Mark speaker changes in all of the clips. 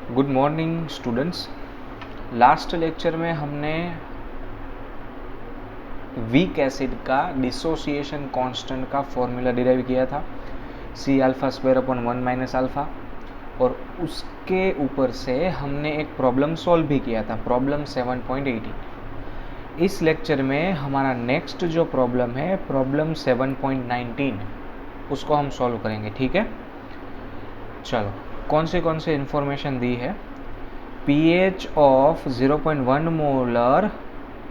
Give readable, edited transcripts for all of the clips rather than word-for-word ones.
Speaker 1: Good morning students. Last lecture में हमने weak acid का डिसोसिएशन कांस्टेंट का फॉर्मूला डिराइव किया था, C alpha square upon 1 minus alpha, और उसके ऊपर से हमने एक प्रॉब्लम सॉल्व भी किया था, प्रॉब्लम 7.18। इस लेक्चर में हमारा नेक्स्ट जो प्रॉब्लम है, प्रॉब्लम 7.19, उसको हम सॉल्व करेंगे। ठीक है, चलो कौन से इंफॉर्मेशन दी है। pH of 0.1 molar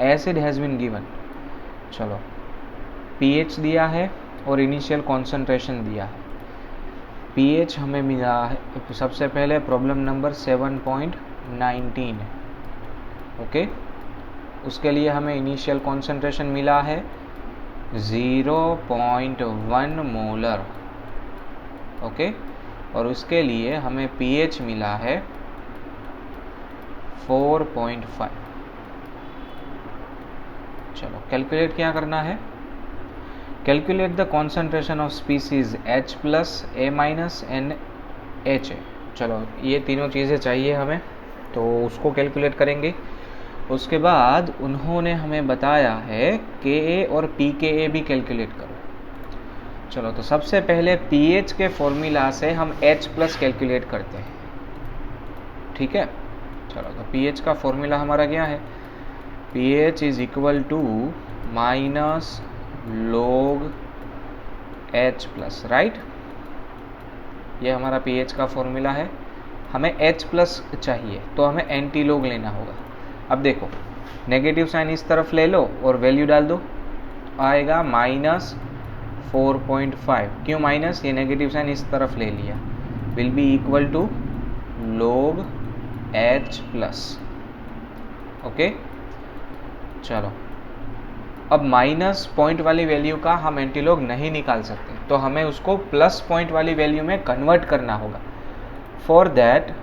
Speaker 1: acid has been given. चलो pH दिया है और इनिशियल कॉन्सेंट्रेशन दिया है। pH हमें मिला है सबसे पहले प्रॉब्लम नंबर 7.19। ओके, उसके लिए हमें इनिशियल कॉन्सेंट्रेशन मिला है 0.1 मोलर। ओके, और उसके लिए हमें pH मिला है 4.5। चलो कैलकुलेट क्या करना है, calculate the concentration of species H plus A minus and H। चलो ये तीनों चीज़ें चाहिए हमें, तो उसको कैलकुलेट करेंगे। उसके बाद उन्होंने हमें बताया है Ka और pKa भी कैलकुलेट करो। चलो तो सबसे पहले pH के फॉर्मूला से हम H प्लस कैलकुलेट करते हैं। ठीक है, चलो तो pH का फॉर्मूला हमारा क्या है, pH is equal to minus log H plus, right. ये हमारा pH का फॉर्मूला है। हमें H प्लस चाहिए तो हमें एंटी लॉग लेना होगा। अब देखो, नेगेटिव साइन इस तरफ ले लो और वैल्यू डाल दो, आएगा माइनस 4.5। क्यों माइनस, ये नेगेटिव साइन इस तरफ ले लिया, will be equal to log H plus. Okay, चलो अब माइनस पॉइंट वाली वैल्यू का हम एंटीलॉग नहीं निकाल सकते, तो हमें उसको प्लस पॉइंट वाली वैल्यू में कन्वर्ट करना होगा। फॉर दैट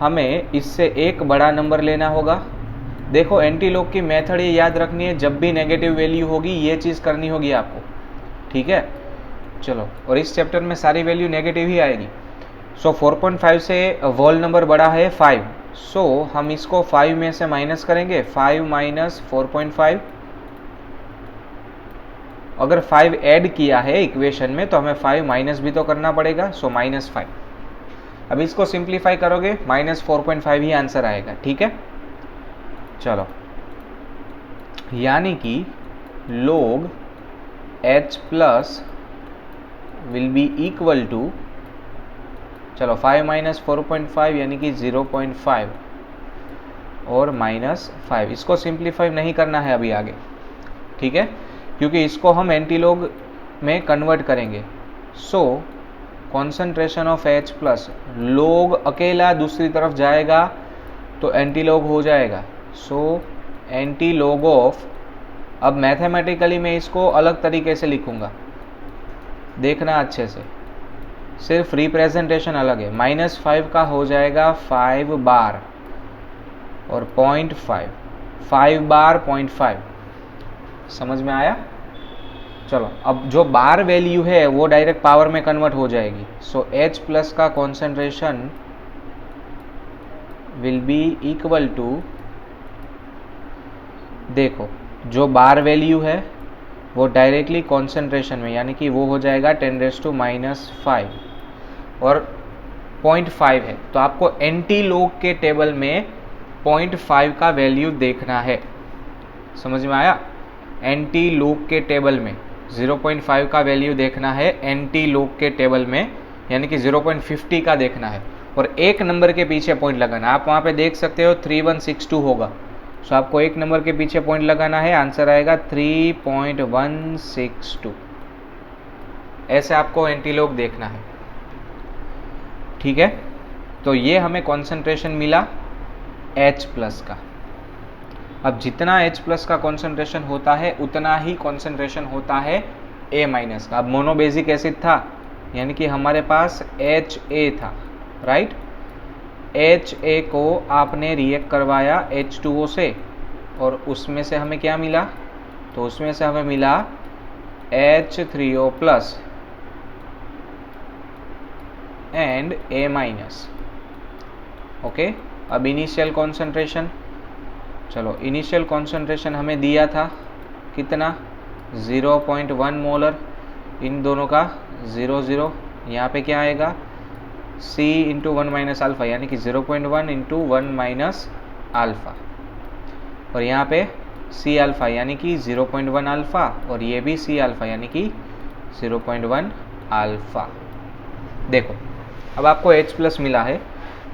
Speaker 1: हमें इससे एक बड़ा नंबर लेना होगा। देखो एंटीलॉग की मेथड ये याद रखनी है, जब भी नेगेटिव वैल्यू होगी ये चीज़ करनी होगी आपको। ठीक है, चलो, और इस चैप्टर में सारी वैल्यू नेगेटिव ही आएगी। सो 4.5 से होल नंबर बड़ा है 5, सो हम इसको 5 में से माइनस करेंगे, 5 माइनस 4.5। अगर 5 ऐड किया है इक्वेशन में तो हमें 5 माइनस भी तो करना पड़ेगा, सो माइनस 5। अब इसको सिंप्लीफाई करोगे माइनस 4.5 ही आंसर आएगा। ठीक है, चलो, यानी कि log H plus will be equal to, चलो 5 माइनस 4.5 यानी कि 0.5 और माइनस 5। इसको सिंप्लीफाई नहीं करना है अभी आगे, ठीक है, क्योंकि इसको हम एंटीलॉग में कन्वर्ट करेंगे। सो concentration of H plus, log अकेला दूसरी तरफ जाएगा तो एंटीलॉग हो जाएगा। सो एंटीलॉग ऑफ, अब मैथमेटिकली मैं इसको अलग तरीके से लिखूंगा, देखना अच्छे से, सिर्फ रिप्रेजेंटेशन अलग है। माइनस 5 का हो जाएगा 5 बार और 0.5, 5 बार 0.5। समझ में आया। चलो अब जो बार वैल्यू है वो डायरेक्ट पावर में कन्वर्ट हो जाएगी। सो H प्लस का concentration will be equal to, देखो जो बार वैल्यू है वो डायरेक्टली कॉन्सेंट्रेशन में, यानी कि वो हो जाएगा 10⁻⁵ और 0.5 है, तो आपको एंटीलॉग के टेबल में 0.5 का वैल्यू देखना है। समझ में आया, एंटीलॉग के टेबल में 0.5 का वैल्यू देखना है एंटीलॉग के टेबल में, यानी कि 0.50 का देखना है, और एक नंबर के पीछे पॉइंट लगाना। आप वहाँ पे देख सकते हो 3162 होगा, सो आपको एक नंबर के पीछे पॉइंट लगाना है, आंसर आएगा 3.162। ऐसे आपको एंटीलॉग देखना है। ठीक है, तो ये हमें कॉन्सेंट्रेशन मिला H प्लस का। अब जितना H प्लस का कॉन्सेंट्रेशन होता है उतना ही कॉन्सेंट्रेशन होता है A माइनस का। अब मोनोबेसिक एसिड था, यानी कि हमारे पास HA था, राइट। HA को आपने रिएक्ट करवाया H2O से, और उसमें से हमें क्या मिला, तो उसमें से हमें मिला H3O plus and A minus. Okay, अब इनिशियल कॉन्सेंट्रेशन, चलो इनिशियल कॉन्सेंट्रेशन हमें दिया था कितना 0.1 मोलर, इन दोनों का 0 यहाँ पे क्या आएगा C इंटू 1 माइनस अल्फ़ा, यानी कि 0.1 इंटू 1 माइनस अल्फ़ा, और यहाँ पे C अल्फ़ा यानी कि 0.1 अल्फ़ा, और ये भी C अल्फ़ा यानी कि 0.1 अल्फ़ा। देखो अब आपको H प्लस मिला है,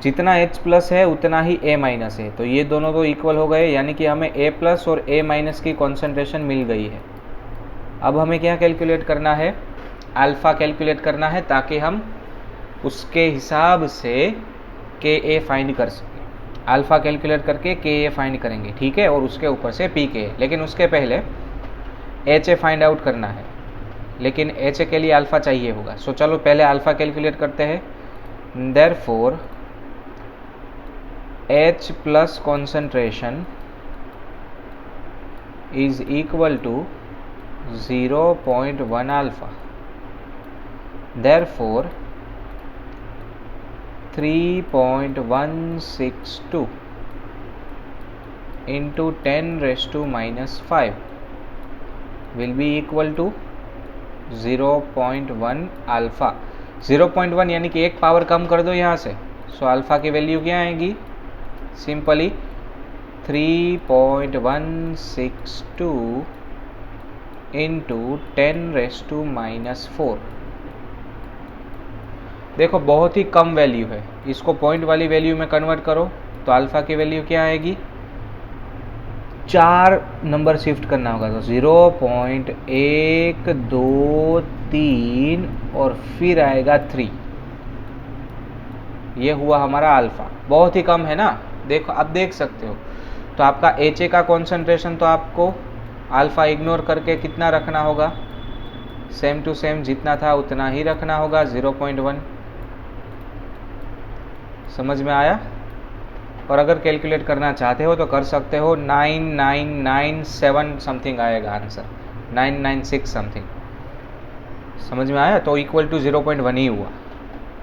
Speaker 1: जितना H प्लस है उतना ही A माइनस है, तो ये दोनों तो इक्वल हो गए, यानी कि हमें A प्लस और A माइनस की कॉन्सेंट्रेशन मिल गई है। अब हमें क्या कैलकुलेट करना है, अल्फ़ा कैलकुलेट करना है, ताकि हम उसके हिसाब से Ka फाइंड कर सकें। अल्फ़ा कैलकुलेट करके Ka फाइंड करेंगे, ठीक है, और उसके ऊपर से Pk, लेकिन उसके पहले Ha फाइंड आउट करना है, लेकिन Ha के लिए अल्फ़ा चाहिए होगा। सो चलो पहले अल्फ़ा कैलकुलेट करते हैं। Therefore H plus concentration is equal to 0.1 alpha, therefore 3.162 into 10⁻⁻5 will be equal to 0.1 alpha. 0.1 यानी कि एक पावर कम कर दो यहाँ से, सो अल्फ़ा की वैल्यू क्या आएगी, सिंपली 3.162 इंटू 10⁻⁻4। देखो बहुत ही कम वैल्यू है, इसको पॉइंट वाली वैल्यू में कन्वर्ट करो तो अल्फ़ा की वैल्यू क्या आएगी, 4 नंबर शिफ्ट करना होगा, तो 0.123 और फिर आएगा 3, ये हुआ हमारा अल्फ़ा। बहुत ही कम है ना, देखो अब देख सकते हो। तो आपका HA का कॉन्सेंट्रेशन तो आपको अल्फ़ा इग्नोर करके कितना रखना होगा, सेम टू सेम जितना था उतना ही रखना होगा, 0.1। समझ में आया? और अगर कैलकुलेट करना चाहते हो तो कर सकते हो, 9997 समथिंग आएगा आंसर, 996 समथिंग। समझ में आया? तो इक्वल टू 0.1 ही हुआ।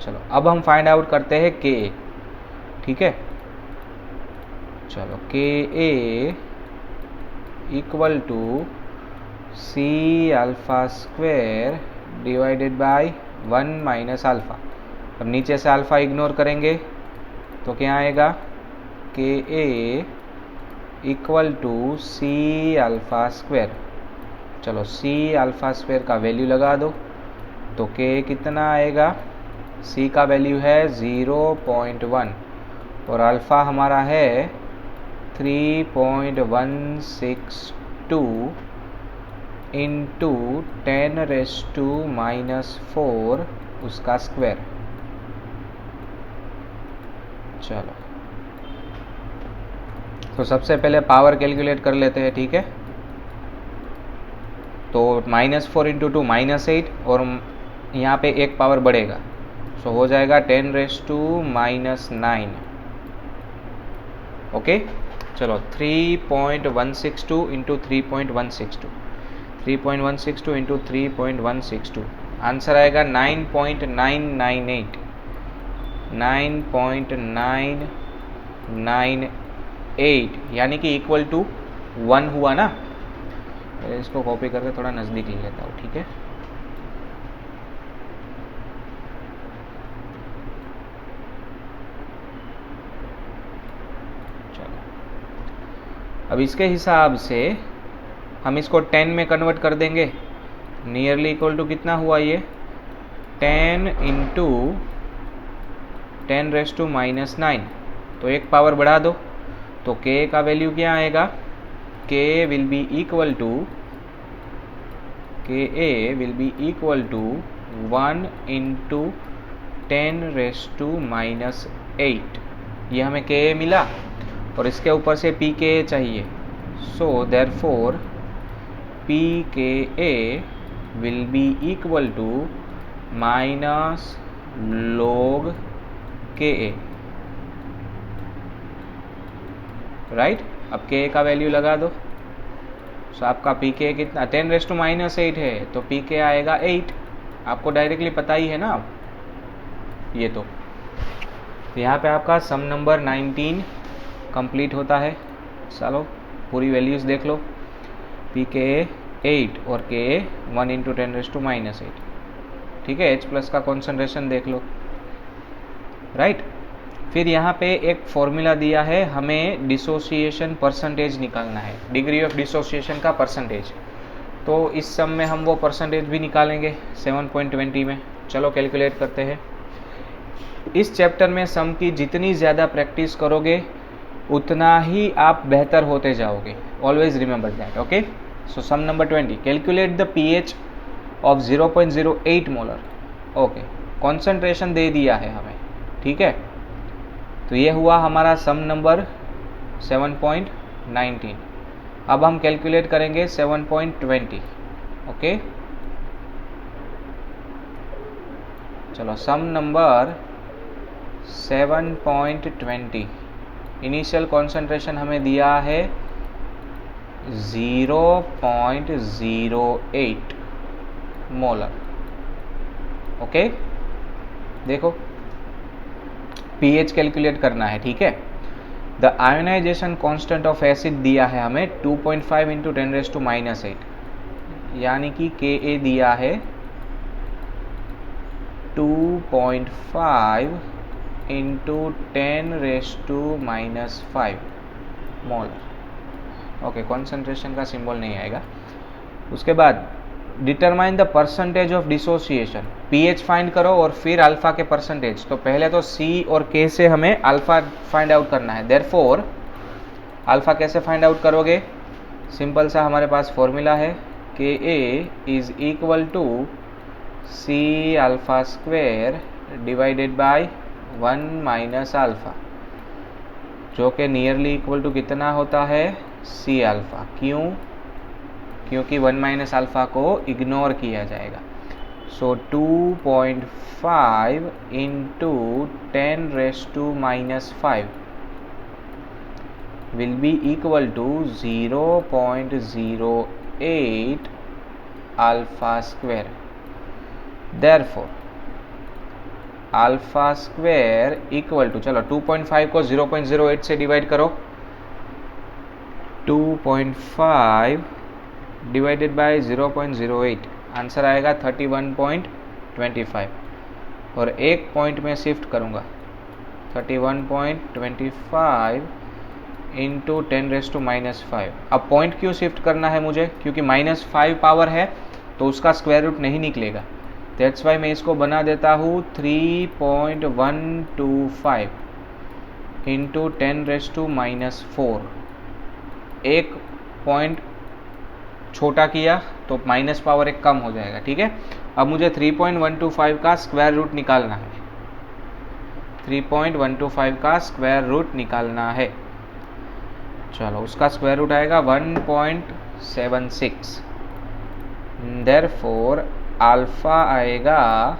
Speaker 1: चलो अब हम फाइंड आउट करते हैं Ka, ठीक है। चलो Ka equal to C alpha square divided by 1 minus alpha. अब नीचे से अल्फ़ा इग्नोर करेंगे तो क्या आएगा, Ka equal to C alpha square. चलो C अल्फ़ा स्क्वायर का वैल्यू लगा दो तो K कितना आएगा, C का वैल्यू है 0.1 और अल्फ़ा हमारा है 3.162 इंटू 10⁻⁻4 उसका स्क्वायर। चलो तो सबसे पहले पावर कैलकुलेट कर लेते हैं, ठीक है। तो -4 इंटू 2 -8 और यहाँ पे एक पावर बढ़ेगा, सो हो जाएगा 10⁻⁹। ओके चलो 3.162 इंटू 3.162 इंटू 3.162, आंसर आएगा 9.998, 9.998, यानी कि इक्वल टू 1 हुआ ना। इसको कॉपी करके थोड़ा नज़दीक ले लेता हूँ, ठीक है। चलो अब इसके हिसाब से हम इसको 10 में कन्वर्ट कर देंगे, नियरली इक्वल टू कितना हुआ ये, 10 इंटू 10⁻⁻9, तो एक पावर बढ़ा दो तो K का वैल्यू क्या आएगा, Ka will be equal to 1 into 10⁻⁻8। ये हमें Ka मिला और इसके ऊपर से Pka चाहिए, so therefore Pka will be equal to minus log Ka, right. अब Ka का वैल्यू लगा दो, सो आपका Pk कितना, 10⁻⁻8 है तो Pk आएगा 8, आपको डायरेक्टली पता ही है ना ये तो। तो यहाँ पे आपका सम नंबर 19 कंप्लीट होता है। चलो पूरी वैल्यूज़ देख लो, पी के 8 और के 1 × 10⁻⁻8। ठीक है, H प्लस का कॉन्सेंट्रेशन देख लो, राइट। फिर यहाँ पे एक फॉर्मूला दिया है, हमें डिसोसिएशन परसेंटेज निकालना है, डिग्री ऑफ डिसोसिएशन का परसेंटेज। तो इस सम में हम वो परसेंटेज भी निकालेंगे 7.20 में। चलो कैलकुलेट करते हैं। इस चैप्टर में सम की जितनी ज़्यादा प्रैक्टिस करोगे उतना ही आप बेहतर होते जाओगे। Always remember that, okay. So sum number 20, calculate the pH of 0.08 molar. Okay, concentration दे दिया है हमें, ठीक है। तो ये हुआ हमारा सम नंबर 7.19। अब हम कैलकुलेट करेंगे 7.20, ओके। चलो सम नंबर 7.20, इनिशियल कॉन्सेंट्रेशन हमें दिया है 0.08 मोलर, ओके। देखो pH कैलकुलेट करना है, ठीक है। The ionization constant of acid दिया है हमें 2.5 × 10⁻⁸, यानी कि Ka दिया है 2.5 × 10⁻⁵ मोलर, ओके। कॉन्सेंट्रेशन का सिंबल नहीं आएगा। उसके बाद determine the percentage of dissociation, pH find करो और फिर अल्फा के परसेंटेज। तो पहले तो C और K से हमें अल्फा फाइंड आउट करना है। देयरफॉर अल्फा कैसे फाइंड आउट करोगे? सिंपल सा हमारे पास फॉर्मूला है, Ka is equal to C⁴ divided by 1 - alpha, जो कि नियरली इक्वल टू कितना होता है? C⁴। क्यों? क्योंकि 1 - अल्फा को इग्नोर किया जाएगा। So 2.5 × 10⁻⁵ will be equal to 0.08 alpha square. Therefore alpha square equal to, चलो 2.5 को 0.08 से डिवाइड करो, 2.5 डिवाइडेड बाय 0.08, आंसर आएगा 31.25। और एक पॉइंट में शिफ्ट करूँगा, 31.25 × 10⁻⁵। अब पॉइंट क्यों शिफ्ट करना है मुझे? क्योंकि -5 पावर है तो उसका स्क्वायर रूट नहीं निकलेगा। दैट्स वाई मैं इसको बना देता हूँ 3.125 × 10⁻⁴। एक पॉइंट छोटा किया तो माइनस पावर एक कम हो जाएगा, ठीक है। अब मुझे 3.125 का स्क्वायर रूट निकालना है, 3.125 का स्क्वायर रूट निकालना है। चलो उसका स्क्वायर रूट आएगा 1.76। देयरफॉर अल्फा आएगा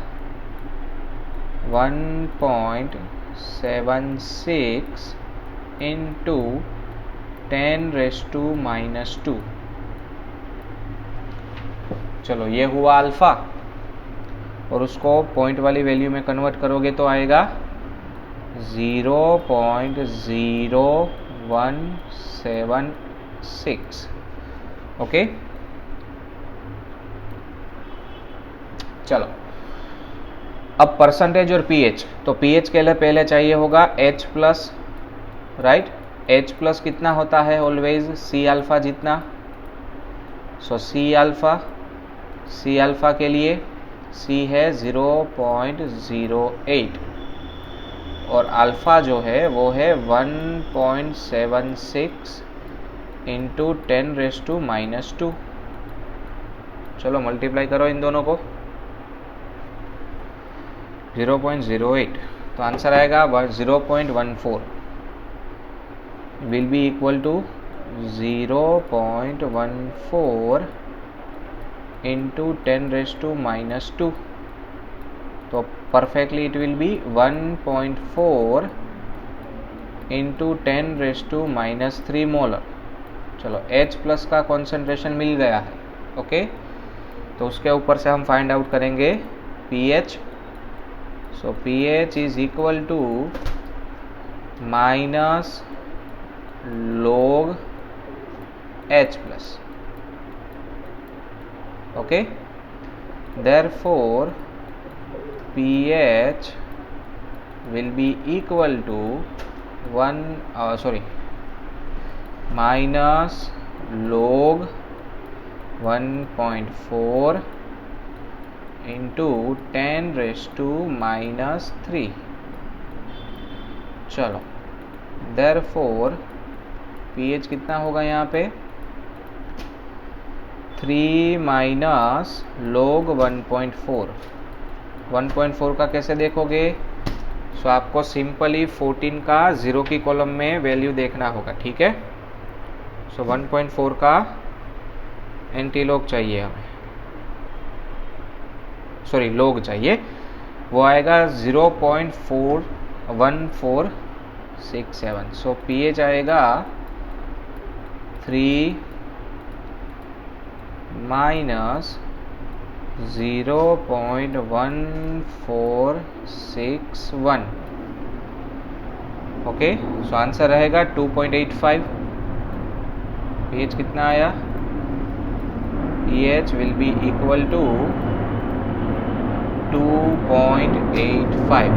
Speaker 1: 1.76 × 10⁻²। चलो ये हुआ अल्फा, और उसको पॉइंट वाली वैल्यू में कन्वर्ट करोगे तो आएगा 0.0176, ओके। चलो अब परसेंटेज और pH। तो pH के लिए पहले चाहिए होगा H+, राइट। H+ कितना होता है? ऑलवेज C⁴ जितना। सो C⁴ के लिए C है 0.08 और अल्फा जो है वो है 1.76 × 10⁻²। चलो मल्टीप्लाई करो इन दोनों को, 0.08, तो आंसर आएगा 0.14 विल बी इक्वल टू 0.14 × 10⁻²। तो perfectly it will be 1.4 × 10⁻³ molar. चलो H+ का कॉन्सेंट्रेशन मिल गया है, ओके। तो उसके ऊपर से हम फाइंड आउट करेंगे pH। So pH is equal to minus log H plus. Okay, therefore pH will be equal to minus log 1.4 into 10 raised to minus 3. चलो, therefore pH कितना होगा यहाँ पे 3 माइनस log 1.4. 1.4 का कैसे देखोगे? सो आपको सिंपली 14 का 0 की कॉलम में वैल्यू देखना होगा, ठीक है। सो 1.4 का एंटीलॉग चाहिए हमें, सॉरी लॉग चाहिए, वो आएगा 0.41467. सो pH आएगा 3 माइनस 0.1461. ओके, सो आंसर रहेगा 2.85. pH कितना आया? pH will be equal to 2.85.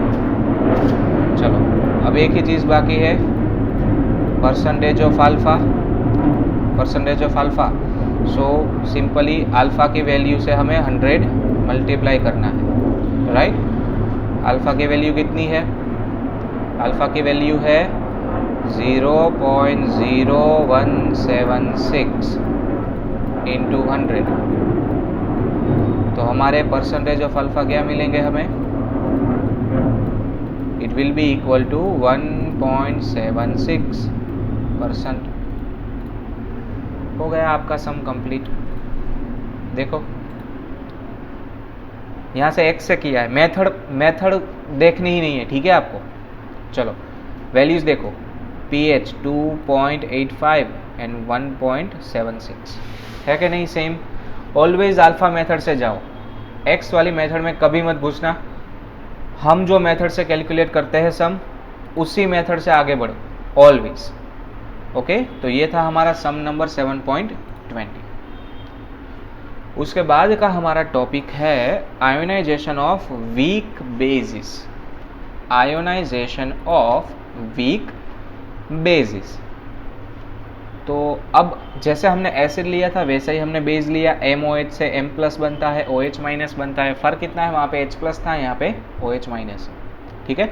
Speaker 1: चलो, अब एक ही चीज़ बाकी है, percentage of alpha. So simply alpha की वैल्यू से हमें 100 मल्टीप्लाई करना है, राइट। अल्फा की वैल्यू कितनी है? अल्फा की वैल्यू है 0.0176 इंटू 100. तो हमारे परसेंटेज ऑफ अल्फा क्या मिलेंगे हमें? It will be equal to 1.76%. हो गया आपका सम कंप्लीट। देखो यहाँ से x से किया है, मेथड देखनी ही नहीं है, ठीक है आपको। चलो वैल्यूज देखो, pH 2.85 एंड 1.76 है कि नहीं सेम। ऑलवेज अल्फा मेथड से जाओ, x वाली मेथड में कभी मत घुसना। हम जो मेथड से कैलकुलेट करते हैं सम, उसी मेथड से आगे बढ़ो ऑलवेज। ओके, तो ये था हमारा सम नंबर 7.20। उसके बाद का हमारा टॉपिक है ionization of weak bases. Ionization of weak bases. तो अब जैसे हमने एसिड लिया था वैसे ही हमने बेस लिया। MOH से M प्लस बनता है, OH माइनस बनता है। फर्क कितना है, वहाँ पे H प्लस था, यहाँ पे OH माइनस है, ठीक है।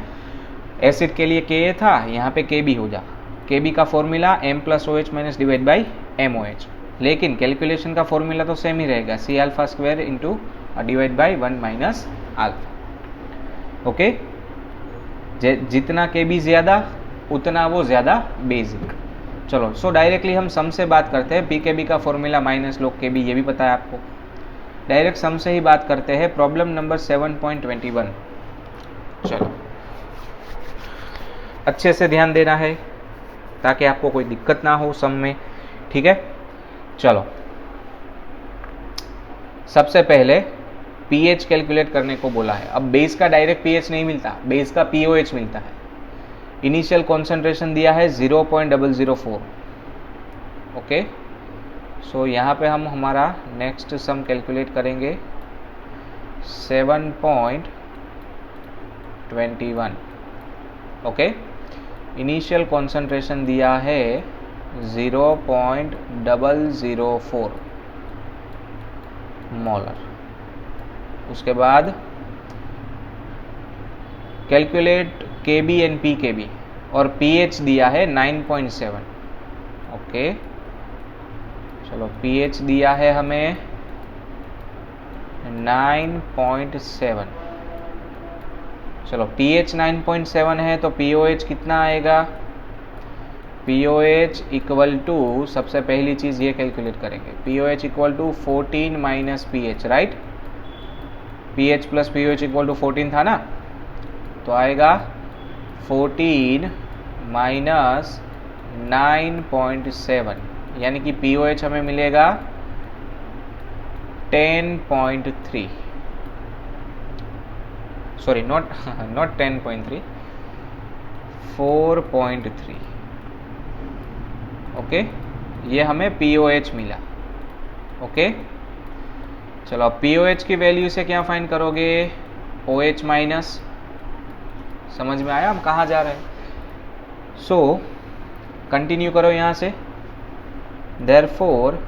Speaker 1: एसिड के लिए Ka था, यहाँ पे Kb हो जा। Kb का formula M plus OH minus divide by MOH, लेकिन कैलकुलेशन का फॉर्मूला तो सेम ही रहेगा, C alpha square into divide by 1 minus alpha. Okay, जितना Kb ज़्यादा उतना वो ज़्यादा बेसिक। चलो, सो डायरेक्टली हम सम से बात करते हैं। PKb का फॉर्मूला माइनस log Kb, ये भी पता है आपको। डायरेक्ट सम से ही बात करते हैं। Problem number 7.21। चलो अच्छे से ध्यान देना है ताकि आपको कोई दिक्कत ना हो सम में, ठीक है। चलो सबसे पहले pH कैलकुलेट करने को बोला है। अब बेस का डायरेक्ट pH नहीं मिलता, बेस का POH मिलता है। इनिशियल कॉन्सेंट्रेशन दिया है 0.004। ओके, सो यहाँ पे हम हमारा नेक्स्ट सम कैलकुलेट करेंगे 7.21। ओके, इनिशियल कॉन्सेंट्रेशन दिया है 0.004 मोलर। उसके बाद कैलकुलेट Kb एंड PKb और pH दिया है 9.7। ओके, चलो pH दिया है हमें 9.7। चलो pH 9.7 है तो POH कितना आएगा? POH इक्वल टू, सबसे पहली चीज़ ये कैलकुलेट करेंगे, POH equal to 14 minus pH, right. pH plus POH equal to 14 था ना, तो आएगा 14 माइनस 9.7, यानी कि POH हमें मिलेगा 10.3। Sorry, not 10.3, 4.3। ओके, ये हमें POH मिला। ओके, चलो अब POH की वैल्यू से क्या फाइंड करोगे? OH minus. समझ में आया हम कहाँ जा रहे हैं? सो कंटिन्यू करो यहाँ से। Therefore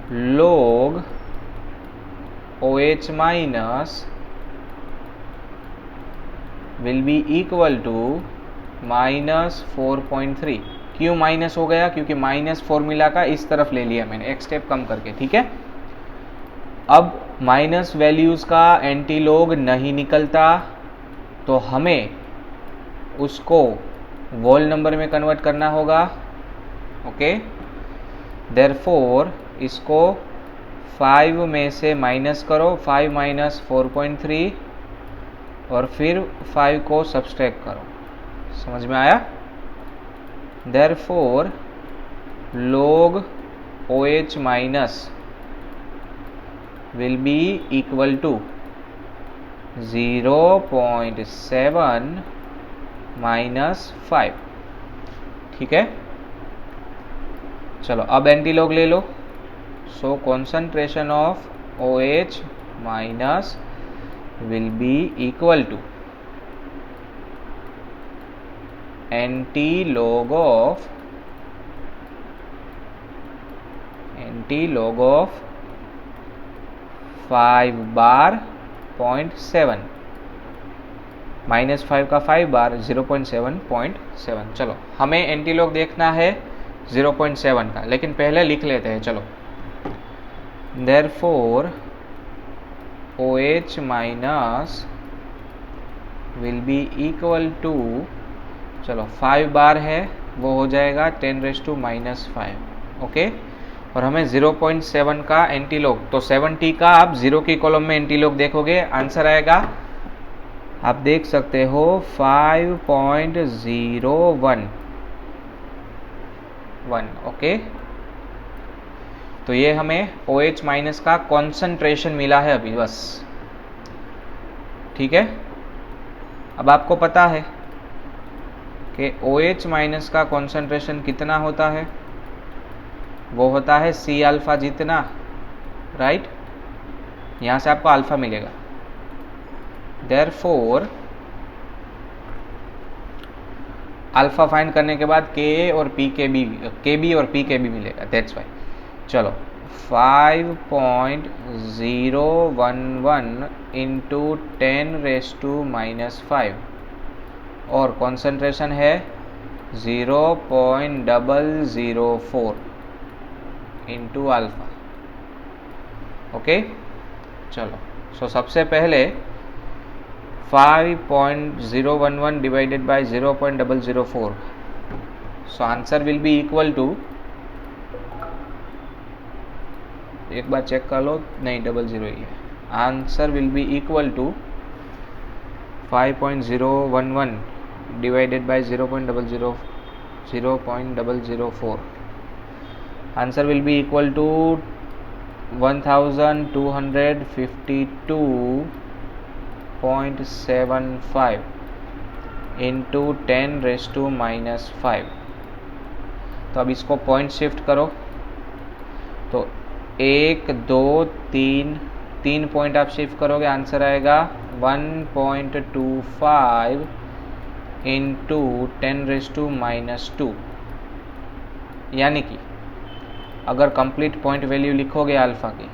Speaker 1: log OH minus will be equal to -4.3। क्यों माइनस हो गया? क्योंकि माइनस फॉर्मूला का इस तरफ ले लिया मैंने, एक स्टेप कम करके। ठीक है, अब माइनस वैल्यूज़ का एंटीलॉग नहीं निकलता, तो हमें उसको वोल नंबर में कन्वर्ट करना होगा। ओके, देयरफॉर इसको 5 में से माइनस करो, 5 माइनस 4.3, और फिर 5 को सब्सट्रैक्ट करो। समझ में आया? Therefore log OH minus will be equal to 0.7 minus 5। ठीक है, चलो अब एंटीलॉग ले लो। So concentration of OH minus will be equal to antilog of 5 bar 0.7 -5 का 5 बार 0.7. चलो हमें एंटीलॉग देखना है 0.7 का, लेकिन पहले लिख लेते हैं। चलो, therefore OH minus will be equal to, चलो 5 बार है वो हो जाएगा 10⁻⁻5। ओके, और हमें 0.7 का एंटीलॉग, तो 70 का आप 0 की कॉलम में एंटीलॉग देखोगे, आंसर आएगा, आप देख सकते हो 5.011। ओके, तो ये हमें OH माइनस का कॉन्सेंट्रेशन मिला है अभी, बस। ठीक है, अब आपको पता है कि OH माइनस का कॉन्सेंट्रेशन कितना होता है? वो होता है C अल्फा जितना, राइट? यहाँ से आपको अल्फा मिलेगा। देयरफॉर अल्फा फाइंड करने के बाद Ka और Kb और Pkb मिलेगा, दैट्स वाई। चलो 5.011 इंटू 10⁻⁻5 और कॉन्सेंट्रेशन है 0.004 इंटू अल्फा। ओके, चलो, सो सबसे पहले 5.011 divided by 0.004, so answer will be equal to, एक बार चेक कर लो, नहीं 00 ही है। Answer will be equal to 5.011 divided by 0.004। Answer will be equal to 1252.75 into 10⁻⁻5। तो अब इसको पॉइंट शिफ्ट करो, तो 1 2 3 पॉइंट आप शिफ्ट करोगे, आंसर आएगा 1.25 इंटू 10⁻²। यानी कि अगर कंप्लीट पॉइंट वैल्यू लिखोगे अल्फा की,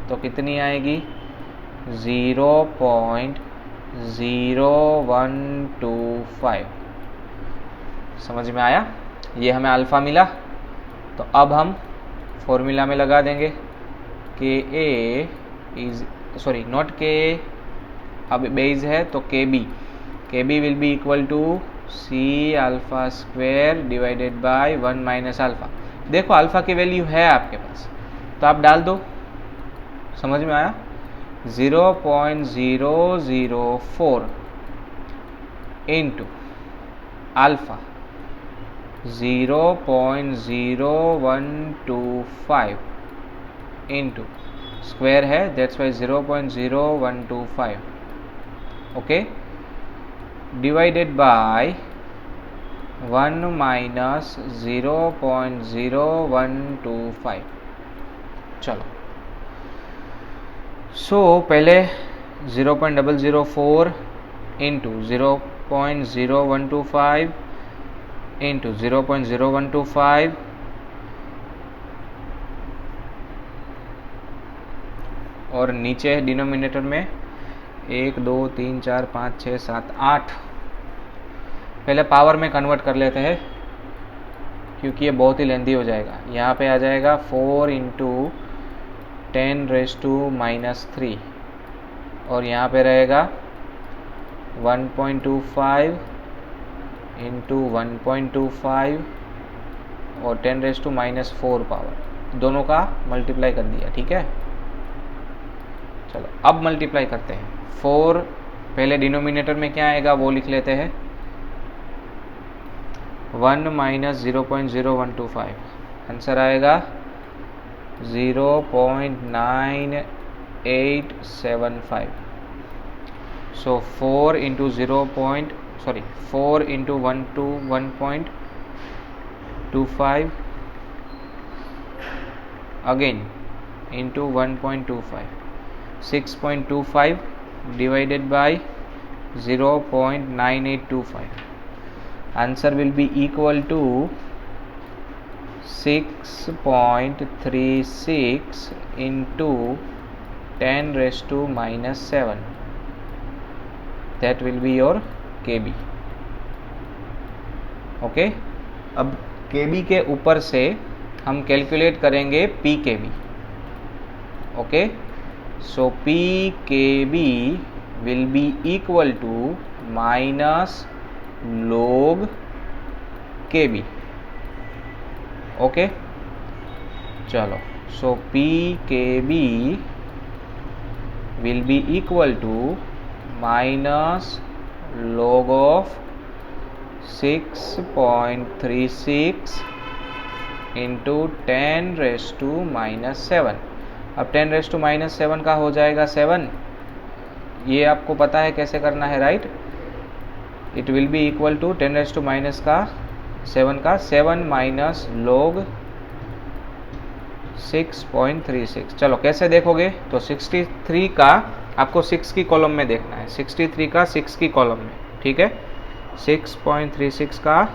Speaker 1: तो कितनी आएगी? 0.0125। समझ में आया? ये हमें अल्फा मिला, तो अब हम फॉर्मूला में लगा देंगे Ka is, sorry not Ka, अब बेस है तो Kb will be equal to C alpha square divided by 1 minus alpha. देखो अल्फा की वैल्यू है आपके पास, तो आप डाल दो। समझ में आया? 0.004 इंटू अल्फा 0.0125 इंटू स्क्वायर है, that's why 0.0125। Okay, divided by 1 minus 0.0125। चलो सो पहले 0.004 इंटू 0.0125 इंटू 0.0125 और नीचे डिनोमिनेटर में 1 2 3 4 5 6 7 8 पहले पावर में कन्वर्ट कर लेते हैं क्योंकि ये बहुत ही लेंथी हो जाएगा। यहाँ पे आ जाएगा 4 इंटू 10⁻³ और यहाँ पे रहेगा 1.25 इंटू 1.25 और 10⁻⁴ पावर, दोनों का मल्टीप्लाई कर दिया। ठीक है, चलो अब मल्टीप्लाई करते हैं। 4 पहले डिनोमिनेटर में क्या आएगा वो लिख लेते हैं, 1 माइनस 0.0125, आंसर आएगा 0.9875। सो 4 into 1 to 1.25 again into 1.25, 6.25 divided by 0.9825. Answer will be equal to 6.36 into 10⁻⁷. That will be your KB. Okay, अब KB के ऊपर से हम कैलकुलेट करेंगे PKB। Okay, so PKB will be equal to minus log KB। Okay, चलो so PKB will be equal to minus log of 6.36 into 10⁻⁷। अब 10⁻⁷ का हो जाएगा 7, ये आपको पता है कैसे करना है, right. It will be equal to 10⁻⁷ का 7 माइनस log 6.36। चलो कैसे देखोगे, तो 63 का आपको 6 की कॉलम में देखना है, 63 का 6 की कॉलम में। ठीक है, 6.36 का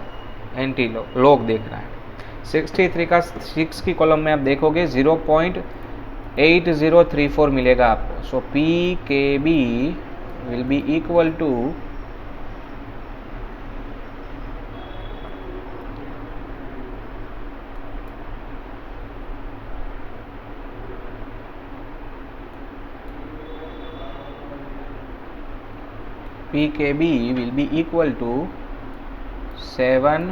Speaker 1: एंटी लॉग देखना है। 63 का 6 की कॉलम में आप देखोगे 0.8034 मिलेगा आपको। So PKB will be equal to PKB will be equal to 7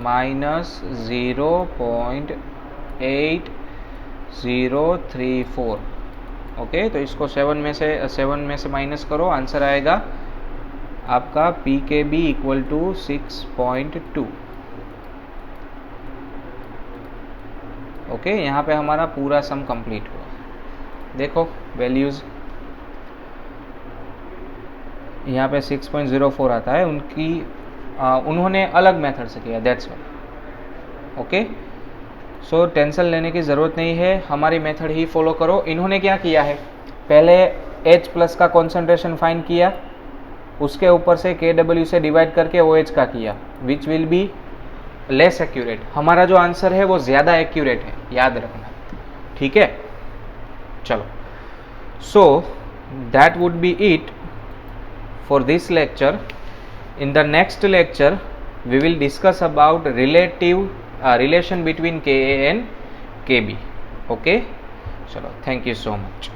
Speaker 1: minus 0.8034। Okay, तो इसको 7 में से माइनस करो, आंसर आएगा आपका PKB इक्वल टू 6.2। ओके, यहाँ पे हमारा पूरा सम कंप्लीट हुआ। देखो वैल्यूज़ यहाँ पे 6.04 आता है, उन्होंने अलग मेथड से किया, that's why. Okay, so tension लेने की ज़रूरत नहीं है, हमारी मेथड ही फॉलो करो। इन्होंने क्या किया है, पहले H+ का कॉन्सेंट्रेशन फाइंड किया, उसके ऊपर से KW से डिवाइड करके OH का किया, which will be less accurate. हमारा जो आंसर है वो ज़्यादा एक्यूरेट है, याद रखना। ठीक है, चलो, so that would be it for this lecture. In the next lecture we will discuss about relation between Ka and Kb. Okay, chalo, thank you so much.